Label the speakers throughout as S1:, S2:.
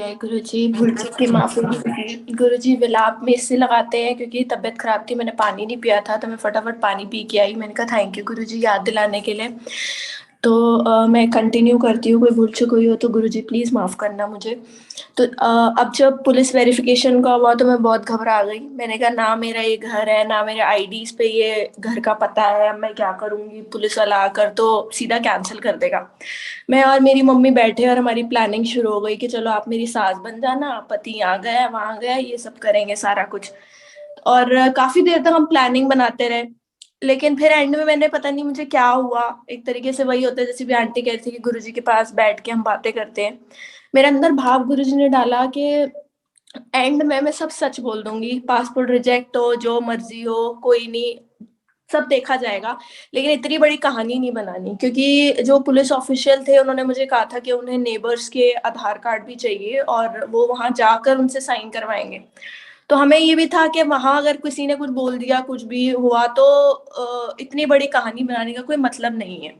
S1: जय गुरुजी, भूल चूक की माफी। गुरुजी विलाप में इससे लगाते हैं क्योंकि तबीयत खराब थी, मैंने पानी नहीं पिया था, तो मैं फटाफट पानी पी के आई। मैंने कहा थैंक यू गुरुजी याद दिलाने के लिए। तो मैं कंटिन्यू करती हूँ। कोई भूल चूक हुई हो तो गुरुजी प्लीज माफ करना मुझे। तो अब जब पुलिस वेरिफिकेशन का हुआ तो मैं बहुत घबरा गई। मैंने कहा ना मेरा ये घर है, ना मेरे आईडीज पे ये घर का पता है, अब मैं क्या करूंगी, पुलिस वाला आकर तो सीधा कैंसिल कर देगा। मैं और मेरी मम्मी बैठे और हमारी प्लानिंग शुरू हो गई कि चलो आप मेरी सास बन जाना, पति यहाँ गया वहां गया, ये सब करेंगे सारा कुछ। और काफी देर तक हम प्लानिंग बनाते रहे। लेकिन फिर एंड में मैंने पता नहीं मुझे क्या हुआ, एक तरीके से वही होता है जैसे भी आंटी कह रही थी कि गुरुजी के पास बैठ के हम बातें करते हैं। मेरे अंदर भाव गुरुजी ने डाला कि एंड में मैं सब सच बोल दूंगी, पासपोर्ट रिजेक्ट हो, जो मर्जी हो, कोई नहीं, सब देखा जाएगा। लेकिन इतनी बड़ी कहानी नहीं बनानी, क्योंकि जो पुलिस ऑफिशियल थे उन्होंने मुझे कहा था कि उन्हें नेबर्स के आधार कार्ड भी चाहिए और वो वहां जाकर उनसे साइन करवाएंगे। तो हमें ये भी था कि वहां अगर किसी ने कुछ बोल दिया, कुछ भी हुआ तो इतनी बड़ी कहानी बनाने का कोई मतलब नहीं है।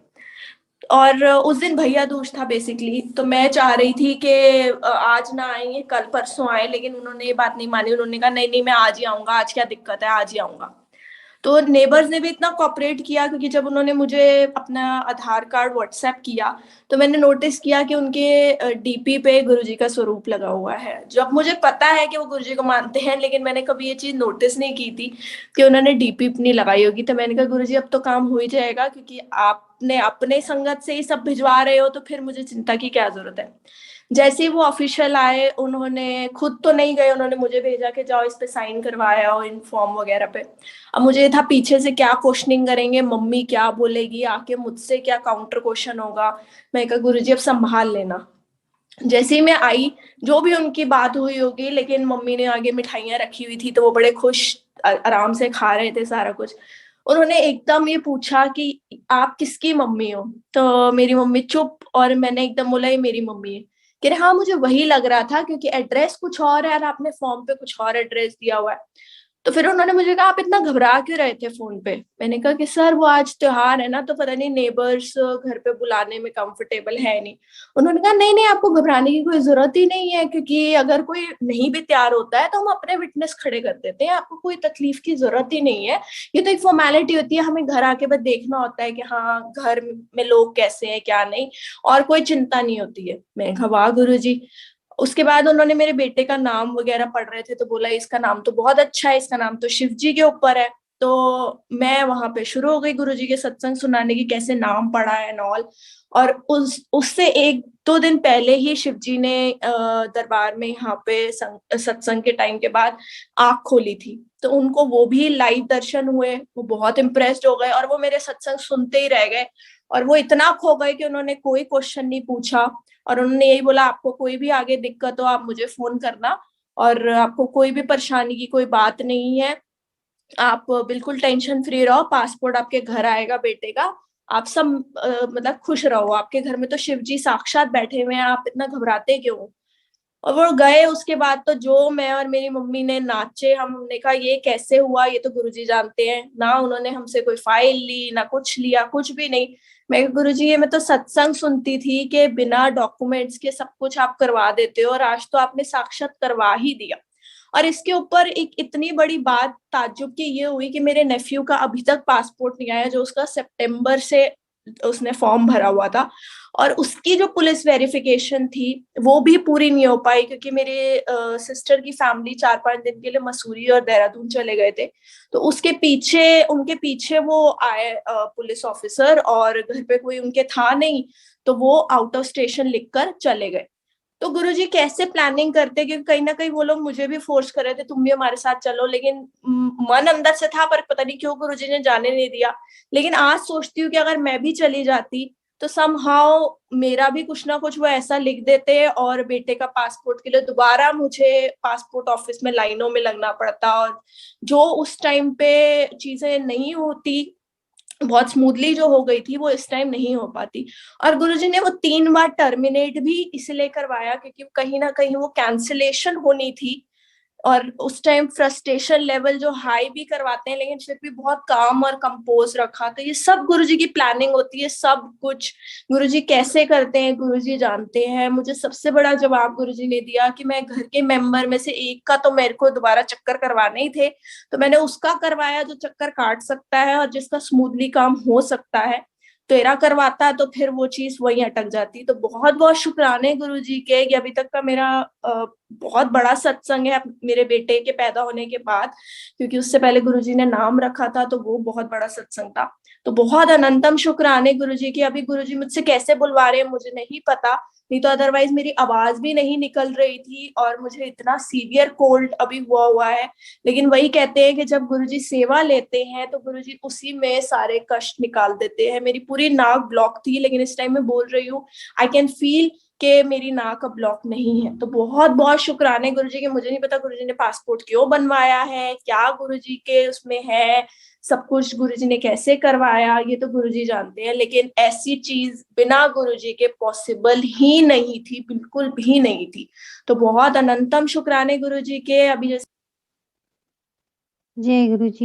S1: और उस दिन भैया दूज था बेसिकली, तो मैं चाह रही थी कि आज ना आएंगे, कल परसों आए, लेकिन उन्होंने ये बात नहीं मानी। उन्होंने कहा नहीं नहीं मैं आज ही आऊंगा, आज क्या दिक्कत है, आज ही आऊंगा। तो नेबर्स ने भी इतना कॉपरेट किया, क्योंकि जब उन्होंने मुझे अपना आधार कार्ड व्हाट्सएप किया तो मैंने नोटिस किया कि उनके डीपी पे गुरुजी का स्वरूप लगा हुआ है। जब मुझे पता है कि वो गुरुजी को मानते हैं, लेकिन मैंने कभी ये चीज नोटिस नहीं की थी कि उन्होंने डीपी नहीं लगाई होगी। तो मैंने कहा गुरुजी अब तो काम हो ही जाएगा, क्योंकि आपने अपने संगत से ही सब भिजवा रहे हो, तो फिर मुझे चिंता की क्या जरूरत है। जैसे ही वो ऑफिशियल आए, उन्होंने खुद तो नहीं गए, उन्होंने मुझे भेजा कि जाओ इस पे साइन करवाया हो इन फॉर्म वगैरह पे। अब मुझे ये था पीछे से क्या क्वेश्चनिंग करेंगे, मम्मी क्या बोलेगी, आके मुझसे क्या काउंटर क्वेश्चन होगा। मैं कहा गुरुजी अब संभाल लेना। जैसे ही मैं आई, जो भी उनकी बात हुई होगी, लेकिन मम्मी ने आगे मिठाइयाँ रखी हुई थी तो वो बड़े खुश आराम से खा रहे थे सारा कुछ। उन्होंने एकदम ये पूछा कि आप किसकी मम्मी हो। तो मेरी मम्मी चुप, और मैंने एकदम बोला ये मेरी मम्मी है। कह रहे हाँ मुझे वही लग रहा था, क्योंकि एड्रेस कुछ और है और आपने फॉर्म पे कुछ और एड्रेस दिया हुआ है। तो फिर उन्होंने मुझे कहा आप इतना घबरा क्यों रहे थे फोन पे। मैंने कहा कि सर वो आज त्योहार है ना, तो पता नहीं नेबर्स घर पे बुलाने में कंफर्टेबल है नहीं। उन्होंने कहा नहीं नहीं आपको घबराने की कोई जरूरत ही नहीं है, क्योंकि अगर कोई नहीं भी तैयार होता है तो हम अपने विटनेस खड़े कर देते हैं, आपको कोई तकलीफ की जरूरत ही नहीं है। ये तो एक फॉर्मेलिटी होती है, हमें घर आके बस देखना होता है कि हाँ घर में लोग कैसे हैं क्या नहीं, और कोई चिंता नहीं होती है। मैंने कहा वाह गुरुजी। उसके बाद उन्होंने मेरे बेटे का नाम वगैरह पढ़ रहे थे, तो बोला इसका नाम तो बहुत अच्छा है, इसका नाम तो शिव जी के ऊपर है। तो मैं वहां पे शुरू हो गई गुरुजी के सत्संग सुनाने की, कैसे नाम पढ़ा है नॉल। और उससे एक दो दिन पहले ही शिव जी ने दरबार में यहाँ पे सत्संग के टाइम के बाद आंख खोली थी, तो उनको वो भी लाइव दर्शन हुए। वो बहुत इम्प्रेस्ड हो गए और वो मेरे सत्संग सुनते ही रह गए। और वो इतना खो गए कि उन्होंने कोई क्वेश्चन नहीं पूछा। और उन्होंने यही बोला आपको कोई भी आगे दिक्कत हो आप मुझे फोन करना, और आपको कोई भी परेशानी की कोई बात नहीं है, आप बिल्कुल टेंशन फ्री रहो, पासपोर्ट आपके घर आएगा बेटे का। आप सब मतलब खुश रहो, आपके घर में तो शिव जी साक्षात बैठे हुए हैं, आप इतना घबराते क्यों हो? और वो गए। उसके बाद तो जो मैं और मेरी मम्मी ने नाचे, हमने कहा ये कैसे हुआ, ये तो गुरुजी जानते हैं ना। उन्होंने हमसे कोई फाइल ली ना कुछ लिया, कुछ भी नहीं। मैं गुरुजी ये मैं तो सत्संग सुनती थी कि बिना डॉक्यूमेंट्स के सब कुछ आप करवा देते हो, और आज तो आपने साक्षात करवा ही दिया। और इसके ऊपर एक इतनी बड़ी बात ताज्जुब की ये हुई कि मेरे नेफ्यू का अभी तक पासपोर्ट नहीं आया, जो उसका सितंबर से उसने फॉर्म भरा हुआ था। और उसकी जो पुलिस वेरिफिकेशन थी वो भी पूरी नहीं हो पाई, क्योंकि मेरे सिस्टर की फैमिली 4-5 दिन के लिए मसूरी और देहरादून चले गए थे। तो उसके पीछे उनके पीछे वो आए पुलिस ऑफिसर, और घर पे कोई उनके था नहीं, तो वो आउट ऑफ स्टेशन लिखकर चले गए। तो गुरुजी कैसे प्लानिंग करते, क्योंकि कहीं ना कहीं वो लोग मुझे भी फोर्स कर रहे थे तुम भी हमारे साथ चलो, लेकिन मन अंदर से था, पर पता नहीं क्यों गुरुजी ने जाने नहीं दिया। लेकिन आज सोचती हूँ कि अगर मैं भी चली जाती तो समहाउ मेरा भी कुछ ना कुछ वो ऐसा लिख देते, और बेटे का पासपोर्ट के लिए दोबारा मुझे पासपोर्ट ऑफिस में लाइनों में लगना पड़ता। और जो उस टाइम पे चीजें नहीं होती, बहुत स्मूथली जो हो गई थी, वो इस टाइम नहीं हो पाती। और गुरुजी ने वो 3 बार टर्मिनेट भी इसलिए करवाया, क्योंकि कहीं ना कहीं वो कैंसिलेशन होनी थी। और उस टाइम फ्रस्ट्रेशन लेवल जो हाई भी करवाते हैं, लेकिन फिर भी बहुत काम और कंपोज रखा। तो ये सब गुरुजी की प्लानिंग होती है, सब कुछ गुरुजी कैसे करते हैं गुरुजी जानते हैं। मुझे सबसे बड़ा जवाब गुरुजी ने दिया कि मैं घर के मेंबर में से एक का तो मेरे को दोबारा चक्कर करवाने ही थे, तो मैंने उसका करवाया जो चक्कर काट सकता है और जिसका स्मूथली काम हो सकता है। तेरा करवाता तो फिर वो चीज वहीं अटक जाती। तो बहुत बहुत शुक्राने गुरुजी के कि अभी तक का मेरा बहुत बड़ा सत्संग है मेरे बेटे के पैदा होने के बाद, क्योंकि उससे पहले गुरुजी ने नाम रखा था तो वो बहुत बड़ा सत्संग था। तो बहुत अनंतम शुक्राने गुरुजी की। अभी गुरुजी मुझसे कैसे बुलवा रहे हैं मुझे नहीं पता, नहीं तो अदरवाइज मेरी आवाज भी नहीं निकल रही थी और मुझे इतना सीवियर कोल्ड अभी हुआ हुआ है। लेकिन वही कहते हैं कि जब गुरुजी सेवा लेते हैं तो गुरुजी उसी में सारे कष्ट निकाल देते हैं। मेरी पूरी नाक ब्लॉक थी, लेकिन इस टाइम मैं बोल रही हूँ, आई कैन फील कि मेरी नाक अब ब्लॉक नहीं है। तो बहुत बहुत शुक्राने गुरुजी के। मुझे नहीं पता गुरुजी ने पासपोर्ट क्यों बनवाया है, क्या गुरुजी के उसमें है, सब कुछ गुरुजी ने कैसे करवाया, ये तो गुरुजी जानते हैं। लेकिन ऐसी चीज बिना गुरुजी के पॉसिबल ही नहीं थी, बिल्कुल भी नहीं थी। तो बहुत अनंतम शुक्राने गुरुजी के। अभी जैसे
S2: जय गुरु जी।